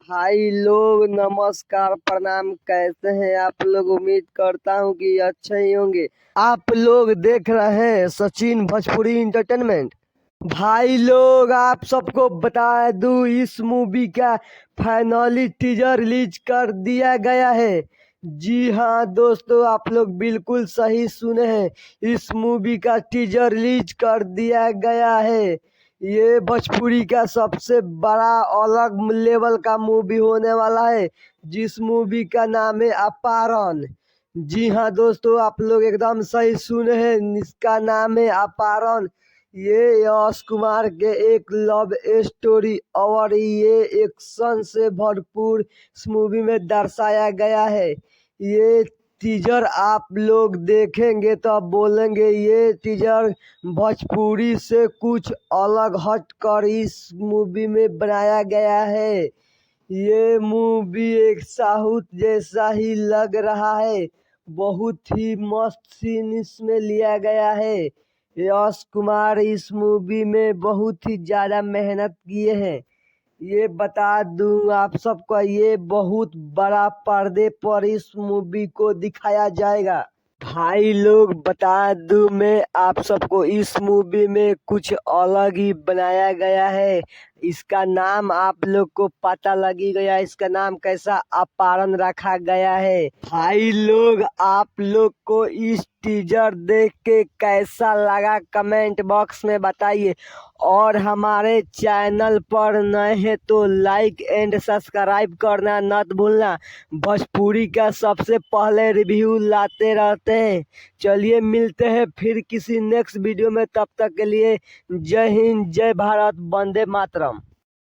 भाई लोग नमस्कार प्रणाम, कैसे हैं आप लोग। उम्मीद करता हूँ कि अच्छे ही होंगे। आप लोग देख रहे हैं सचिन भोजपुरी इंटरटेनमेंट। भाई लोग आप सबको बता दूं, इस मूवी का फाइनली टीजर रिलीज कर दिया गया है। जी हाँ दोस्तों, आप लोग बिल्कुल सही सुने हैं। इस मूवी का टीजर रिलीज कर दिया गया है। ये भोजपुरी का सबसे बड़ा अलग लेवल का मूवी होने वाला है, जिस मूवी का नाम है अपहरण। जी हाँ दोस्तों, आप लोग एकदम सही सुने हैं, इसका नाम है अपहरण। ये यश कुमार के एक लव स्टोरी और ये एक्शन से भरपूर इस मूवी में दर्शाया गया है। ये टीजर आप लोग देखेंगे तो आप बोलेंगे ये टीजर भोजपुरी से कुछ अलग हटकर इस मूवी में बनाया गया है। ये मूवी एक साउथ जैसा ही लग रहा है। बहुत ही मस्त सीन इसमें लिया गया है। यश कुमार इस मूवी में बहुत ही ज्यादा मेहनत किए हैं। ये बता दूं आप सबको, ये बहुत बड़ा पर्दे पर इस मूवी को दिखाया जाएगा। भाई लोग बता दूं मैं आप सबको, इस मूवी में कुछ अलग ही बनाया गया है। इसका नाम आप लोग को पता लगी गया, इसका नाम कैसा अपहरण रखा गया है। भाई लोग आप लोग को इस टीजर देख के कैसा लगा कमेंट बॉक्स में बताइए। और हमारे चैनल पर नए हैं तो लाइक एंड सब्सक्राइब करना मत भूलना। भोजपुरी का सबसे पहले रिव्यू लाते रहते हैं। चलिए मिलते हैं फिर किसी नेक्स्ट वीडियो में, तब तक के लिए जय हिंद, जय भारत, वंदे मातरम।